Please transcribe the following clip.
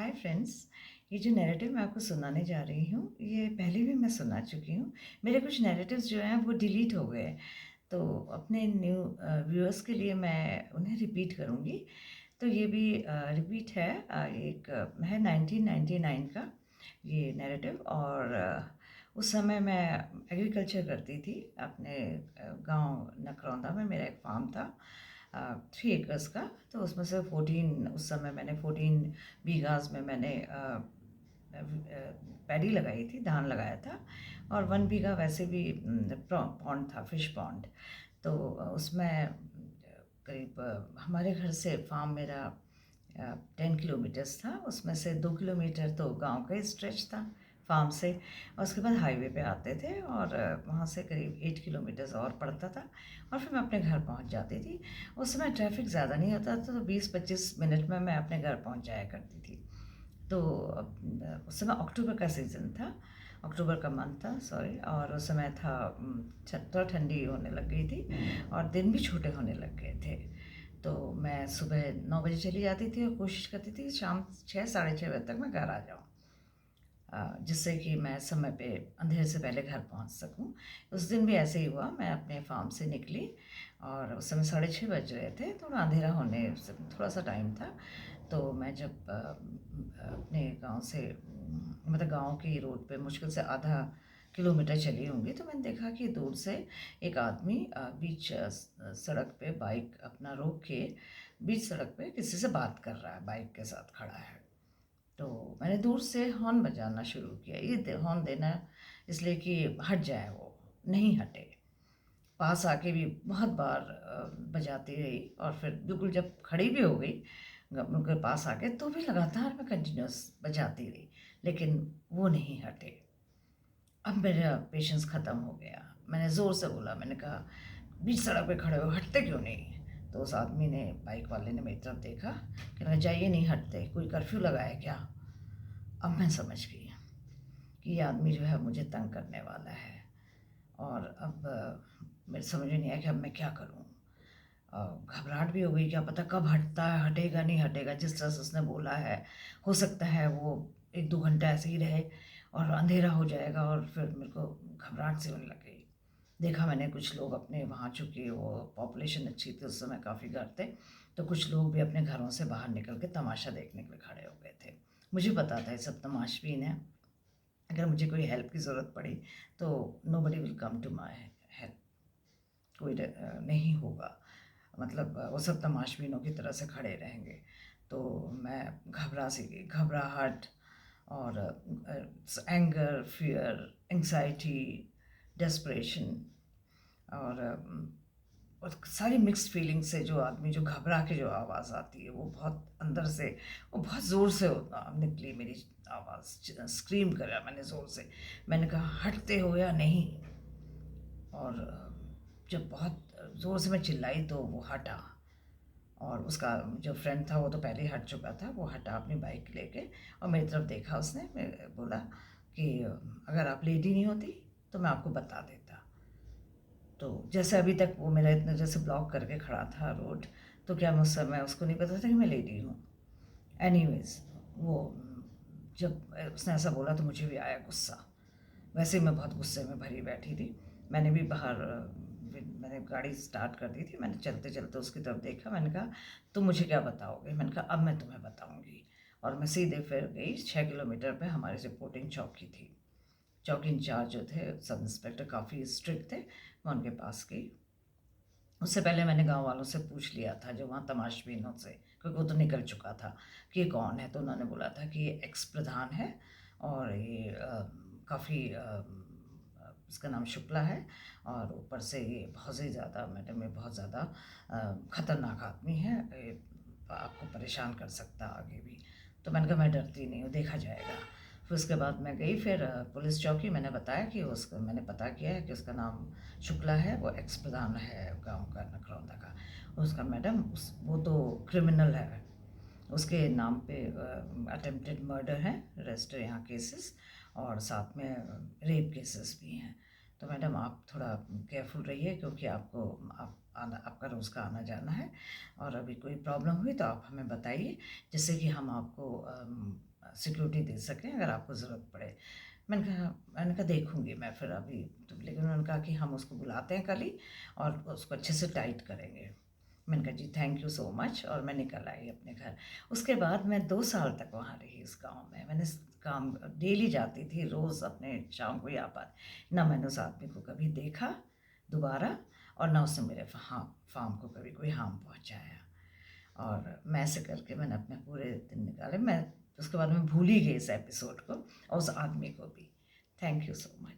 Hi friends. ये जो narrative मैं आपको सुनाने जा रही हूँ, ये पहले भी मैं सुना चुकी हूँ। मेरे कुछ नैरेटिव्स जो हैं वो डिलीट हो गए, तो अपने न्यू व्यूअर्स के लिए मैं उन्हें रिपीट करूँगी। तो ये भी रिपीट है। एक है 1999 का ये नैरेटिव। और उस समय मैं एग्रीकल्चर करती थी अपने गांव नकरौंदा में। मेरा एक फार्म था 3 एकर्स का। तो उसमें से 14, उस समय मैंने 14 बीघास में मैंने पैडी लगाई थी, धान लगाया था। और 1 बीघा वैसे भी पॉन्ड था, फिश पॉन्ड। तो उसमें करीब हमारे घर से फार्म मेरा 10 किलोमीटर्स था। उसमें से 2 किलोमीटर तो गांव का ही स्ट्रेच था फार्म से, और उसके बाद हाईवे पे आते थे, और वहाँ से करीब 8 किलोमीटर्स और पड़ता था, और फिर मैं अपने घर पहुँच जाती थी। उस समय ट्रैफिक ज़्यादा नहीं होता था, तो 20-25 मिनट में मैं अपने घर पहुँच जाया करती थी। तो उस समय अक्टूबर का सीज़न था, अक्टूबर का मंथ था, सॉरी। और उस समय था थोड़ा ठंडी होने लग गई थी, और दिन भी छोटे होने लग गए थे। तो मैं सुबह 9 बजे चली जाती थी और कोशिश करती थी शाम 6-6:30 बजे तक मैं घर आ जाऊँ, जिससे कि मैं समय पे अंधेरे से पहले घर पहुंच सकूं। उस दिन भी ऐसे ही हुआ। मैं अपने फार्म से निकली और उस समय 6:30 बज रहे थे, थोड़ा अंधेरा होने से थोड़ा सा टाइम था। तो मैं जब अपने गांव से मतलब गांव की रोड पे मुश्किल से आधा किलोमीटर चली होंगी, तो मैंने देखा कि दूर से एक आदमी बीच सड़क पे बाइक अपना रोक के बीच सड़क पे किसी से बात कर रहा है, बाइक के साथ खड़ा है। तो मैंने दूर से हॉर्न बजाना शुरू किया, ये हॉर्न देना इसलिए कि हट जाए। वो नहीं हटे। पास आके भी बहुत बार बजाती रही, और फिर बिल्कुल जब खड़ी भी हो गई उनके पास आके, तो भी लगातार मैं कंटिन्यूस बजाती रही, लेकिन वो नहीं हटे। अब मेरा पेशेंस ख़त्म हो गया। मैंने ज़ोर से बोला, मैंने कहा बीच सड़क पे खड़े हो, हटते क्यों नहीं? तो उस आदमी ने, बाइक वाले ने मेरी तरफ देखा, कहना जाइए, नहीं हटते, कोई कर्फ्यू लगाया क्या? अब मैं समझ गई कि ये आदमी जो है मुझे तंग करने वाला है। और अब मेरे समझ में नहीं आया कि अब मैं क्या करूं। घबराहट भी हो गई, क्या पता कब हटता है, हटेगा नहीं हटेगा। जिस तरह से उसने बोला है, हो सकता है वो 1-2 घंटा ऐसे ही रहे और अंधेरा हो जाएगा। और फिर मेरे को घबराहट सी होने लग गई। देखा मैंने कुछ लोग अपने वहाँ, चूँकि वो पॉपुलेशन अच्छी थी उस समय, काफ़ी घर थे, तो कुछ लोग भी अपने घरों से बाहर निकल के तमाशा देखने के लिए खड़े हो गए थे। मुझे पता था ये सब तमाशबीन है, अगर मुझे कोई हेल्प की ज़रूरत पड़ी तो nobody will come to my help. कोई नहीं होगा, मतलब वो सब तमाशबीनों की तरह से खड़े रहेंगे। तो मैं घबरा सी गई, घबराहट और एंगर, फियर, एंग्जाइटी, डेस्परेशन, और सारी मिक्स्ड फीलिंग से जो आदमी जो घबरा के जो आवाज़ आती है, वो बहुत अंदर से, वो बहुत ज़ोर से निकली मेरी आवाज़। स्क्रीम करा मैंने ज़ोर से। मैंने कहा हटते हो या नहीं? और जब बहुत ज़ोर से मैं चिल्लाई तो वो हटा। और उसका जो फ्रेंड था वो तो पहले ही हट चुका था। वो हटा अपनी बाइक लेके, और मेरी तरफ देखा उसने। मैं बोला कि अगर आप लेडी नहीं होती तो मैं आपको बता देता। तो जैसे अभी तक वो मेरा इतने जैसे ब्लॉक करके खड़ा था रोड, तो क्या मैं उस समय उसको नहीं पता था कि मैं लेडी हूँ? एनीवेज, वो जब उसने ऐसा बोला तो मुझे भी आया गुस्सा। वैसे ही मैं बहुत गुस्से में भरी बैठी थी। मैंने भी बाहर मैंने गाड़ी स्टार्ट कर दी थी। मैंने चलते चलते उसकी तरफ देखा, मैंने कहा तुम मुझे क्या बताओगे? मैंने कहा अब मैं तुम्हें बताऊंगी। और मैं सीधे फिर गई 6 किलोमीटर पे हमारी रिपोर्टिंग चौकी थी। चौकी इंचार्ज जो थे, सब इंस्पेक्टर काफ़ी स्ट्रिक्ट थे, मैं उनके पास गई। उससे पहले मैंने गांव वालों से पूछ लिया था, जो वहाँ तमाशबीनों से, क्योंकि वो तो निकल चुका था, कि ये कौन है। तो उन्होंने बोला था कि ये एक्स प्रधान है, और ये काफ़ी इसका नाम शुक्ला है, और ऊपर से ये बहुत ही ज़्यादा, मैडम, ये बहुत ज़्यादा ख़तरनाक आदमी है, ये आपको परेशान कर सकता आगे भी। तो मैंने कहा मैं डरती नहीं हूँ, देखा जाएगा। फिर उसके बाद मैं गई, फिर पुलिस चौकी। मैंने बताया कि उसका, मैंने पता किया है कि उसका नाम शुक्ला है, वो एक्स प्रधान है गांव का, नकरौंदा का। उसका, मैडम, उस वो तो क्रिमिनल है, उसके नाम पे अटेम्प्टेड मर्डर है, रजिस्टर यहाँ केसेस, और साथ में रेप केसेस भी हैं। तो मैडम आप थोड़ा केयरफुल रहिए, क्योंकि आपका रोज़ का आना जाना है, और अभी कोई प्रॉब्लम हुई तो आप हमें बताइए, जिससे कि हम आपको सिक्योरिटी दे सकें अगर आपको ज़रूरत पड़े। मैंने कहा देखूँगी मैं फिर अभी तो, लेकिन उन्होंने कहा कि हम उसको बुलाते हैं कल ही और उसको अच्छे से टाइट करेंगे। मैंने कहा जी थैंक यू सो मच, और मैं निकल आई अपने घर। उसके बाद मैं 2 साल तक वहाँ रही इस गाँव में। मैंने इस काम डेली जाती थी, रोज़ अपने शाम को यहाँ पर। ना मैंने उस आदमी को कभी देखा दोबारा, और ना उसने मेरे फार्म को कभी कोई हार्म पहुँचाया। और मैं ऐसे करके मैंने अपने पूरे दिन निकाले। मैं उसके बाद मैं भूल ही गई इस एपिसोड को और उस आदमी को भी। Thank you so much.